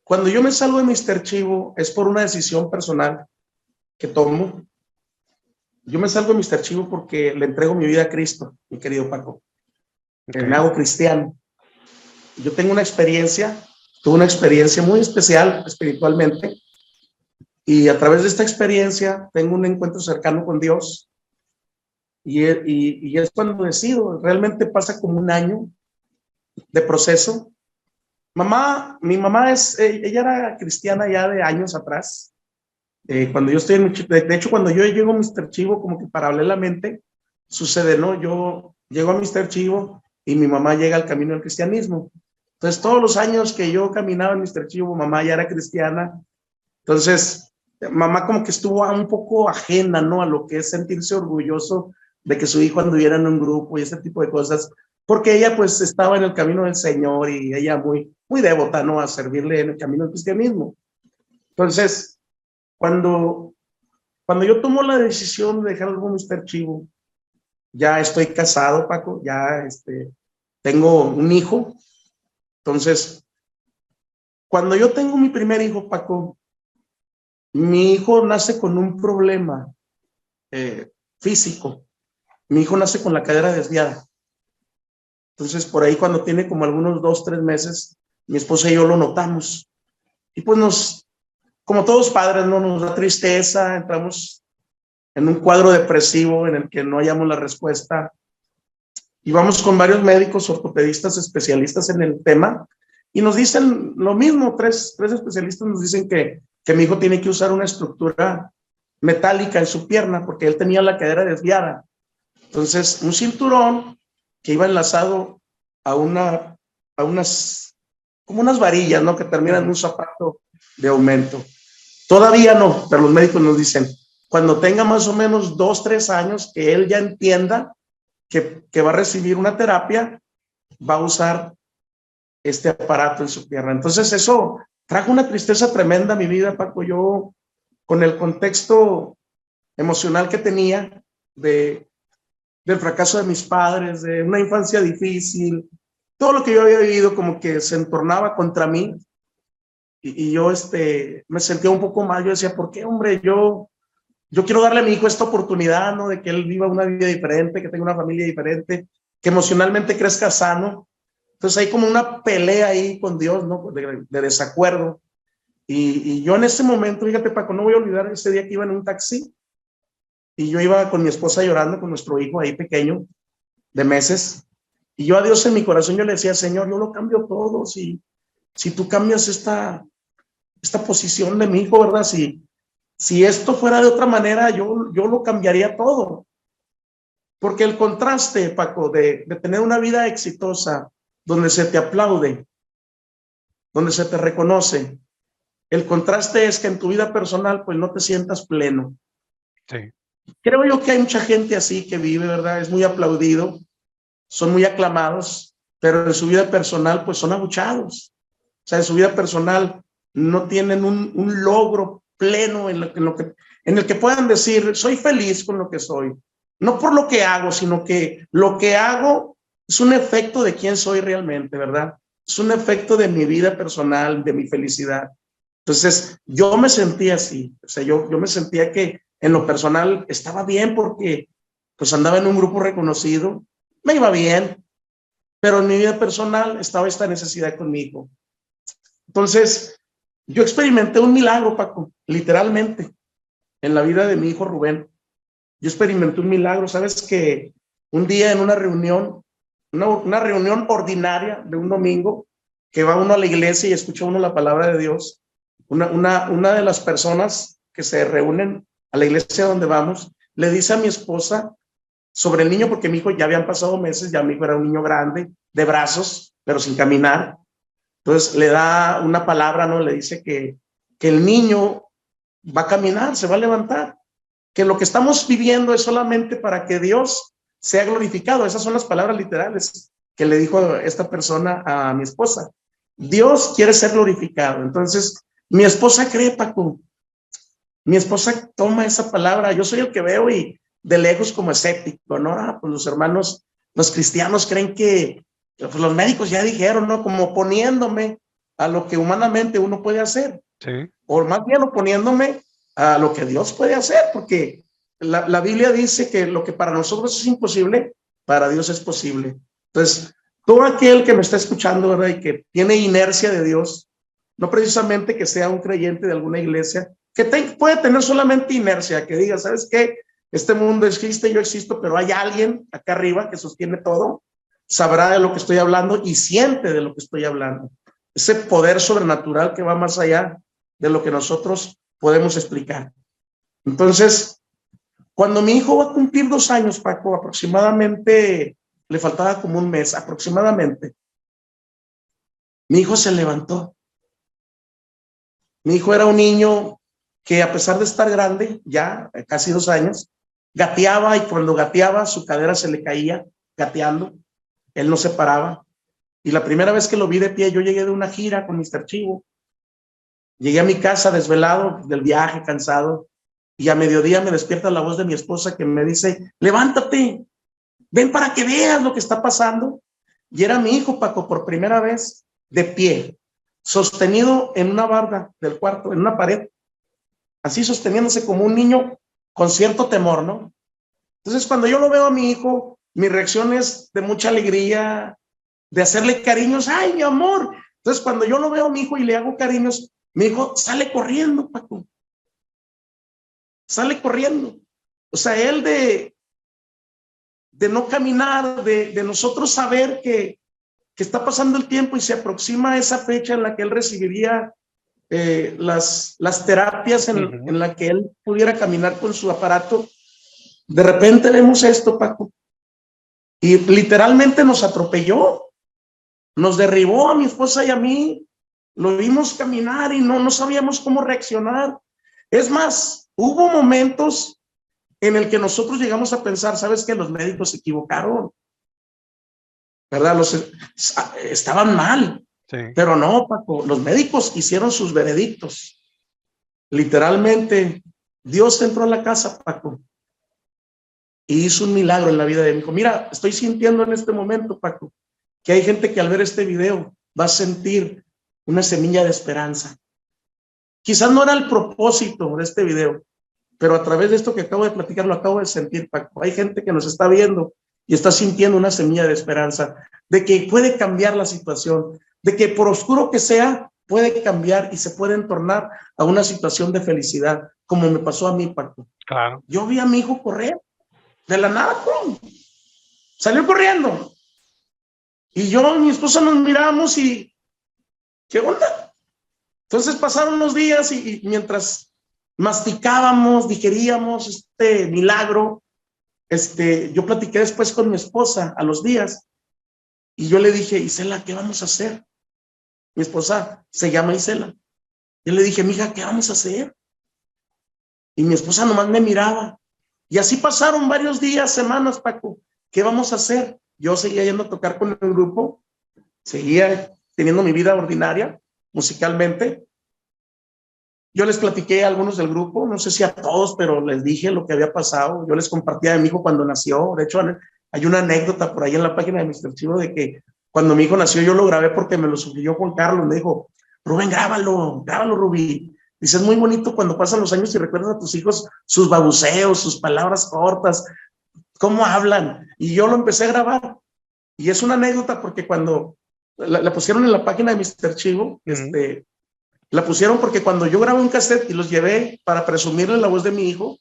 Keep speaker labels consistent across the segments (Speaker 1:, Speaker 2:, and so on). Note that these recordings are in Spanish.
Speaker 1: Cuando yo me salgo de Mr. Chivo es por una decisión personal que tomo. Yo me salgo de Mr. Chivo porque le entrego mi vida a Cristo, mi querido Paco. Me hago cristiano. Yo tengo una experiencia, tuve una experiencia muy especial espiritualmente, y a través de esta experiencia tengo un encuentro cercano con Dios, y es cuando decido. Realmente pasa como un año de proceso. Mi mamá ella era cristiana ya de años atrás. Cuando yo estoy de hecho, cuando yo llego a Mr. Chivo, como que paralelamente sucede, ¿no? Yo llego a Mr. Chivo y mi mamá llega al camino del cristianismo. Entonces, todos los años que yo caminaba en Mr. Chivo, mamá ya era cristiana. Entonces, mamá como que estuvo un poco ajena, ¿no? A lo que es sentirse orgulloso de que su hijo anduviera en un grupo y ese tipo de cosas, porque ella pues estaba en el camino del Señor y ella muy, muy devota, ¿no? A servirle en el camino del cristianismo. Entonces, cuando yo tomo la decisión de dejar algo Mr. Chivo, ya estoy casado, Paco, ya tengo un hijo. Entonces, cuando yo tengo mi primer hijo, Paco, mi hijo nace con un problema físico. Mi hijo nace con la cadera desviada. Entonces, por ahí cuando tiene como algunos 2, 3 meses, mi esposa y yo lo notamos. Y pues como todos padres, ¿no? Nos da tristeza, entramos en un cuadro depresivo en el que no hallamos la respuesta. Y vamos con varios médicos ortopedistas especialistas en el tema y nos dicen lo mismo. Tres especialistas nos dicen que mi hijo tiene que usar una estructura metálica en su pierna porque él tenía la cadera desviada. Entonces, un cinturón que iba enlazado a unas, como unas varillas, ¿no? Que terminan en un zapato de aumento. Todavía no, pero los médicos nos dicen, cuando tenga más o menos 2, 3 años, que él ya entienda que va a recibir una terapia, va a usar este aparato en su pierna. Entonces eso trajo una tristeza tremenda a mi vida, Paco. Yo, con el contexto emocional que tenía del fracaso de mis padres, de una infancia difícil, todo lo que yo había vivido como que se entornaba contra mí, y yo me sentía un poco mal. Yo decía, ¿por qué, hombre? Yo quiero darle a mi hijo esta oportunidad, ¿no? De que él viva una vida diferente, que tenga una familia diferente, que emocionalmente crezca sano. Entonces hay como una pelea ahí con Dios, ¿no? De desacuerdo. Y yo en ese momento, fíjate, Paco, no voy a olvidar ese día que iba en un taxi y yo iba con mi esposa llorando, con nuestro hijo ahí pequeño, de meses. Y yo a Dios en mi corazón, yo le decía, Señor, yo lo cambio todo. Si tú cambias esta posición de mi hijo, ¿verdad? Si esto fuera de otra manera, yo lo cambiaría todo. Porque el contraste, Paco, de tener una vida exitosa, donde se te aplaude, donde se te reconoce, el contraste es que en tu vida personal, pues no te sientas pleno.
Speaker 2: Sí.
Speaker 1: Creo yo que hay mucha gente así que vive, ¿verdad? Es muy aplaudido, son muy aclamados, pero en su vida personal, pues son abuchados. O sea, en su vida personal no tienen un logro pleno en el que puedan decir, soy feliz con lo que soy. No por lo que hago, sino que lo que hago es un efecto de quién soy realmente, ¿verdad? Es un efecto de mi vida personal, de mi felicidad. Entonces, yo me sentía así. O sea, yo me sentía que en lo personal estaba bien porque pues andaba en un grupo reconocido, me iba bien, pero en mi vida personal estaba esta necesidad conmigo. Entonces, yo experimenté un milagro, Paco, literalmente, en la vida de mi hijo Rubén. Yo experimenté un milagro. Sabes que un día en una reunión, una reunión ordinaria de un domingo, que va uno a la iglesia y escucha uno la palabra de Dios, una de las personas que se reúnen a la iglesia donde vamos, le dice a mi esposa sobre el niño, porque mi hijo ya habían pasado meses, ya mi hijo era un niño grande, de brazos, pero sin caminar. Entonces le da una palabra, ¿no? Le dice que el niño va a caminar, se va a levantar, que lo que estamos viviendo es solamente para que Dios sea glorificado. Esas son las palabras literales que le dijo esta persona a mi esposa. Dios quiere ser glorificado. Entonces, mi esposa cree, Paco. Mi esposa toma esa palabra. Yo soy el que veo y de lejos como escéptico, ¿no? Pues los hermanos, los cristianos creen que pues los médicos ya dijeron, ¿no? Como poniéndome a lo que humanamente uno puede hacer,
Speaker 2: Sí.
Speaker 1: o más bien oponiéndome a lo que Dios puede hacer, porque la Biblia dice que lo que para nosotros es imposible, para Dios es posible. Entonces, todo aquel que me está escuchando, ¿verdad? Y que tiene inercia de Dios, no precisamente que sea un creyente de alguna iglesia, que puede tener solamente inercia, que diga, ¿sabes qué? Este mundo existe, yo existo, pero hay alguien acá arriba que sostiene todo, sabrá de lo que estoy hablando y siente de lo que estoy hablando. Ese poder sobrenatural que va más allá de lo que nosotros podemos explicar. Entonces, cuando mi hijo va a cumplir 2 años, Paco, aproximadamente, le faltaba como un mes, aproximadamente, mi hijo se levantó. Mi hijo era un niño que, a pesar de estar grande, ya casi 2 años, gateaba, y cuando gateaba su cadera se le caía gateando. Él no se paraba. Y la primera vez que lo vi de pie, yo llegué de una gira con Mr. Chivo. Llegué a mi casa desvelado del viaje, cansado, y a mediodía me despierta la voz de mi esposa que me dice, levántate, ven para que veas lo que está pasando. Y era mi hijo, Paco, por primera vez de pie, sostenido en una barda del cuarto, en una pared, así sosteniéndose como un niño con cierto temor, ¿no? Entonces, cuando yo lo veo a mi hijo, mi reacción es de mucha alegría, de hacerle cariños. ¡Ay, mi amor! Entonces, cuando yo lo veo a mi hijo y le hago cariños, mi hijo sale corriendo, Paco. Sale corriendo. O sea, él de no caminar, de nosotros saber que está pasando el tiempo y se aproxima esa fecha en la que él recibiría las terapias en la que él pudiera caminar con su aparato. De repente vemos esto, Paco, y literalmente nos atropelló, nos derribó a mi esposa y a mí. Lo vimos caminar y no sabíamos cómo reaccionar. Es más, hubo momentos en el que nosotros llegamos a pensar, ¿sabes qué? Los médicos se equivocaron, ¿verdad? Estaban mal.
Speaker 2: Sí.
Speaker 1: Pero no, Paco, los médicos hicieron sus veredictos. Literalmente, Dios entró a la casa, Paco, y hizo un milagro en la vida de mi hijo. Mira, estoy sintiendo en este momento, Paco, que hay gente que al ver este video va a sentir una semilla de esperanza. Quizás no era el propósito de este video, pero a través de esto que acabo de platicar, lo acabo de sentir, Paco. Hay gente que nos está viendo y está sintiendo una semilla de esperanza, de que puede cambiar la situación, de que por oscuro que sea, puede cambiar y se puede tornar a una situación de felicidad, como me pasó a mí, Paco.
Speaker 2: Claro.
Speaker 1: Yo vi a mi hijo correr, de la nada, ¡pum! Salió corriendo. Y yo y mi esposa nos miramos y, ¿qué onda? Entonces pasaron los días y mientras masticábamos, digeríamos este milagro, yo platiqué después con mi esposa a los días y yo le dije, Isela, ¿qué vamos a hacer? Mi esposa se llama Isela. Yo le dije, mija, ¿qué vamos a hacer? Y mi esposa nomás me miraba. Y así pasaron varios días, semanas, Paco. ¿Qué vamos a hacer? Yo seguía yendo a tocar con el grupo, seguía teniendo mi vida ordinaria musicalmente. Yo les platiqué a algunos del grupo, no sé si a todos, pero les dije lo que había pasado. Yo les compartía de mi hijo cuando nació. De hecho, hay una anécdota por ahí en la página de Mr. Chivo de que cuando mi hijo nació yo lo grabé porque me lo sugirió Juan Carlos. Me dijo, Rubén, grábalo, Rubí. Dice, es muy bonito cuando pasan los años y recuerdas a tus hijos sus babuceos, sus palabras cortas, cómo hablan. Y yo lo empecé a grabar. Y es una anécdota porque cuando la pusieron en la página de Mr. Chivo, la pusieron porque cuando yo grabé un cassette y los llevé para presumirle la voz de mi hijo,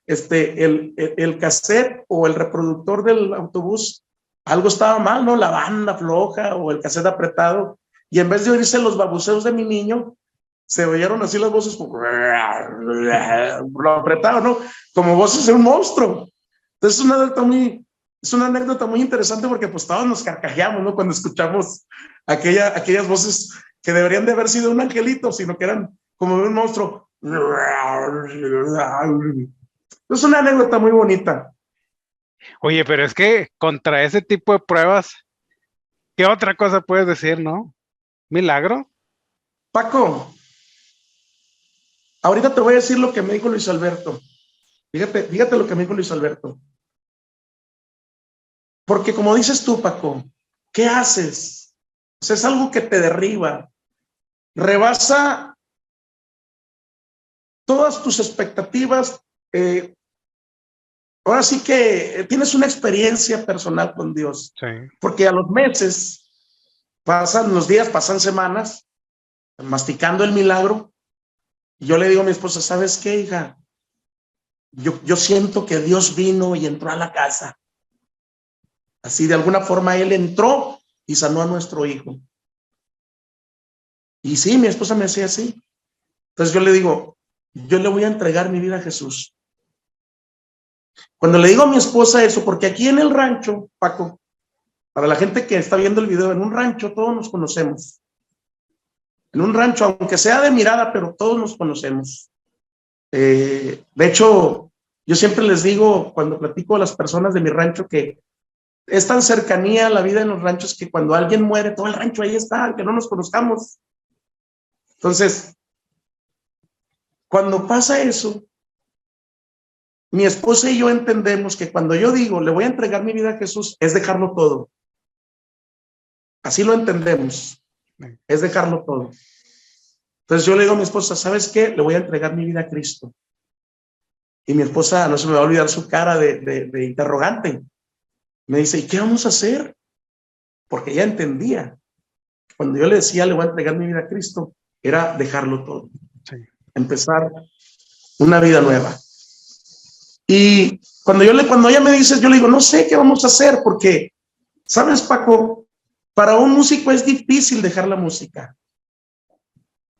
Speaker 1: el cassette o el reproductor del autobús, algo estaba mal, ¿no? La banda floja o el cassette apretado. Y en vez de oírse los babuceos de mi niño, se oyeron así las voces, como, lo apretado, ¿no? Como voces de un monstruo. Entonces es una anécdota muy interesante porque pues todos nos carcajeamos, ¿no? Cuando escuchamos aquellas voces que deberían de haber sido un angelito, sino que eran como de un monstruo. Es una anécdota muy bonita.
Speaker 2: Oye, pero es que contra ese tipo de pruebas, ¿qué otra cosa puedes decir, no? ¿Milagro?
Speaker 1: Paco, ahorita te voy a decir lo que me dijo Luis Alberto. Fíjate lo que me dijo Luis Alberto. Porque como dices tú, Paco, ¿qué haces? O sea, es algo que te derriba. rebasa todas tus expectativas. Ahora sí que tienes una experiencia personal con Dios,
Speaker 2: Sí.
Speaker 1: porque a los meses, pasan los días, pasan semanas, masticando el milagro, y yo le digo a mi esposa, ¿sabes qué, hija? Yo siento que Dios vino y entró a la casa. Así de alguna forma Él entró y sanó a nuestro hijo. Y sí, mi esposa me decía así. Entonces yo le digo, yo le voy a entregar mi vida a Jesús. Cuando le digo a mi esposa eso, porque aquí en el rancho, Paco, para la gente que está viendo el video, en un rancho todos nos conocemos. En un rancho, aunque sea de mirada, pero todos nos conocemos. De hecho, yo siempre les digo, cuando platico a las personas de mi rancho, que es tan cercanía la vida en los ranchos que cuando alguien muere, todo el rancho ahí está, aunque no nos conozcamos. Entonces, cuando pasa eso, mi esposa y yo entendemos que cuando yo digo, le voy a entregar mi vida a Jesús, es dejarlo todo. Así lo entendemos, es dejarlo todo. Entonces yo le digo a mi esposa, ¿sabes qué? Le voy a entregar mi vida a Cristo. Y mi esposa, no se me va a olvidar su cara de interrogante. Me dice, ¿y qué vamos a hacer? Porque ella entendía. Cuando yo le decía, le voy a entregar mi vida a Cristo, era dejarlo todo.
Speaker 2: Sí.
Speaker 1: Empezar una vida nueva. Y cuando ella me dice, yo le digo, no sé qué vamos a hacer, porque, ¿sabes, Paco? Para un músico es difícil dejar la música.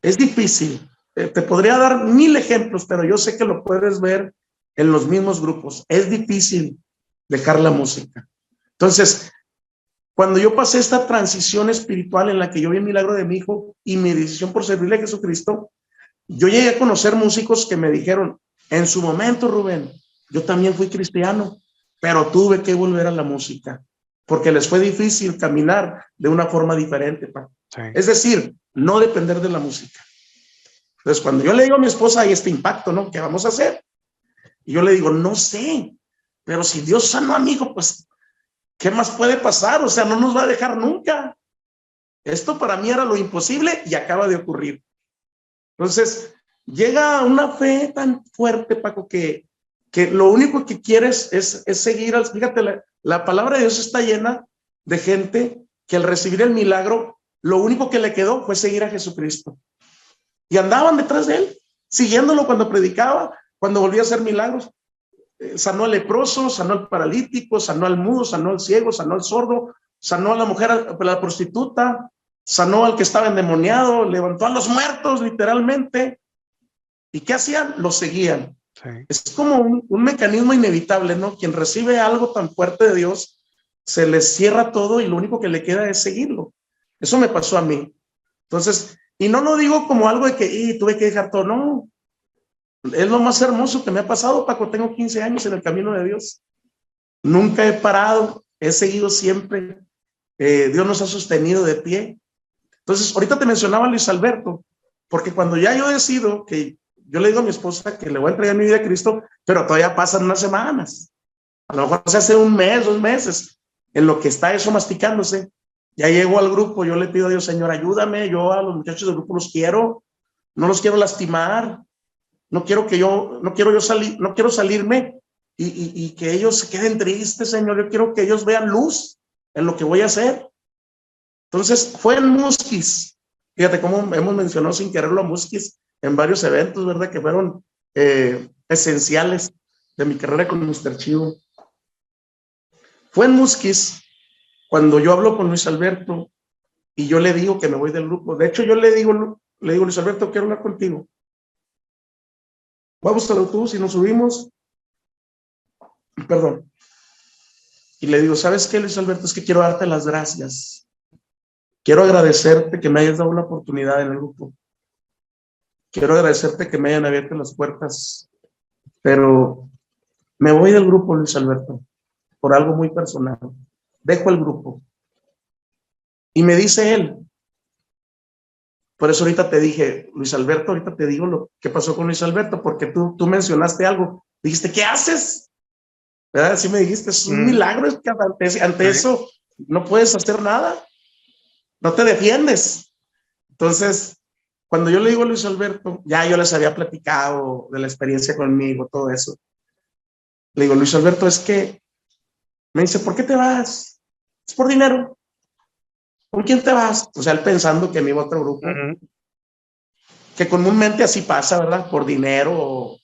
Speaker 1: Es difícil. Te podría dar 1000 ejemplos, pero yo sé que lo puedes ver en los mismos grupos. Es difícil dejar la música. Entonces, cuando yo pasé esta transición espiritual en la que yo vi el milagro de mi hijo y mi decisión por servirle a Jesucristo, yo llegué a conocer músicos que me dijeron, en su momento, Rubén, yo también fui cristiano, pero tuve que volver a la música, porque les fue difícil caminar de una forma diferente, Paco.
Speaker 2: Sí.
Speaker 1: Es decir, no depender de la música. Entonces, cuando yo le digo a mi esposa, hay este impacto, ¿no? ¿Qué vamos a hacer? Y yo le digo, no sé, pero si Dios sanó a mi hijo, pues, ¿qué más puede pasar? O sea, no nos va a dejar nunca. Esto para mí era lo imposible y acaba de ocurrir. Entonces, llega una fe tan fuerte, Paco, que lo único que quieres es seguir. Fíjate, la palabra de Dios está llena de gente que al recibir el milagro, lo único que le quedó fue seguir a Jesucristo. Y andaban detrás de él, siguiéndolo cuando predicaba, cuando volvía a hacer milagros. Sanó al leproso, sanó al paralítico, sanó al mudo, sanó al ciego, sanó al sordo, sanó a la mujer, a la prostituta, sanó al que estaba endemoniado, levantó a los muertos, literalmente. ¿Y qué hacían? Los seguían. Sí. Es como un mecanismo inevitable, ¿no? Quien recibe algo tan fuerte de Dios, se le cierra todo y lo único que le queda es seguirlo. Eso me pasó a mí. Entonces, y no lo digo como algo de que tuve que dejar todo, no. Es lo más hermoso que me ha pasado, Paco. Tengo 15 años en el camino de Dios. Nunca he parado, he seguido siempre. Dios nos ha sostenido de pie. Entonces, ahorita te mencionaba Luis Alberto, porque cuando ya yo decido que yo le digo a mi esposa que le voy a entregar mi vida a Cristo, pero todavía pasan unas semanas. A lo mejor se hace un mes, 2 meses, en lo que está eso masticándose. Ya llego al grupo, yo le pido a Dios, Señor, ayúdame, yo a los muchachos del grupo los quiero, no los quiero lastimar, no quiero salirme y que ellos se queden tristes, Señor, yo quiero que ellos vean luz en lo que voy a hacer. Entonces fue en Musquis, fíjate cómo hemos mencionado sin quererlo a Musquis en varios eventos, ¿verdad? Que fueron esenciales de mi carrera con Mr. Chivo. Fue en Musquis cuando yo hablo con Luis Alberto y yo le digo que me voy del grupo. De hecho, yo le digo, Luis Alberto, quiero hablar contigo. Vamos al autobús y nos subimos. Perdón. Y le digo, ¿sabes qué, Luis Alberto? Es que quiero darte las gracias. Quiero agradecerte que me hayas dado una oportunidad en el grupo. Quiero agradecerte que me hayan abierto las puertas. Pero me voy del grupo, Luis Alberto, por algo muy personal. Dejo el grupo. Y me dice él, por eso ahorita te dije, Luis Alberto, ahorita te digo lo que pasó con Luis Alberto, porque tú mencionaste algo. Dijiste, ¿qué haces? ¿Verdad? Así me dijiste, es un milagro, es que ante eso no puedes hacer nada, no te defiendes. Entonces, Cuando yo le digo a Luis Alberto, ya yo les había platicado de la experiencia conmigo, todo eso. Le digo, Luis Alberto, es que me dice, ¿por qué te vas? Es por dinero. ¿Con quién te vas? O sea, él pensando que me iba a otro grupo, que comúnmente así pasa, ¿verdad? Por dinero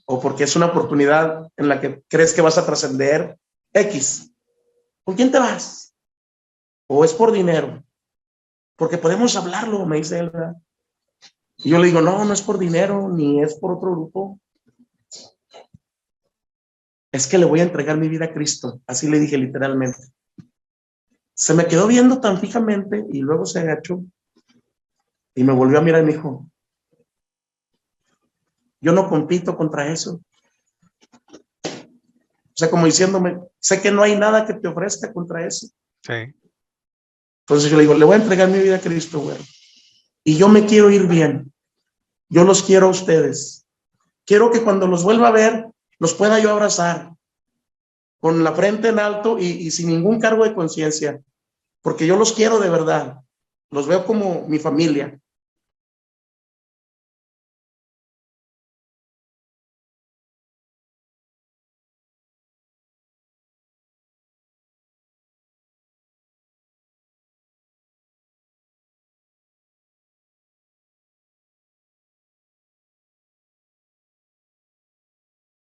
Speaker 1: o porque es una oportunidad en la que crees que vas a trascender X. ¿Con quién te vas? ¿O es por dinero? Porque podemos hablarlo, me dice él, ¿verdad? Y yo le digo, no, no es por dinero, ni es por otro grupo. Es que le voy a entregar mi vida a Cristo. Así le dije literalmente. Se me quedó viendo tan fijamente y luego se agachó y me volvió a mirar y me dijo, yo no compito contra eso. O sea, como diciéndome, sé que no hay nada que te ofrezca contra eso.
Speaker 2: Sí.
Speaker 1: Entonces yo le digo, le voy a entregar mi vida a Cristo, güey. Y yo me quiero ir bien. Yo los quiero a ustedes. Quiero que cuando los vuelva a ver, los pueda yo abrazar con la frente en alto y sin ningún cargo de conciencia, porque yo los quiero de verdad. Los veo como mi familia.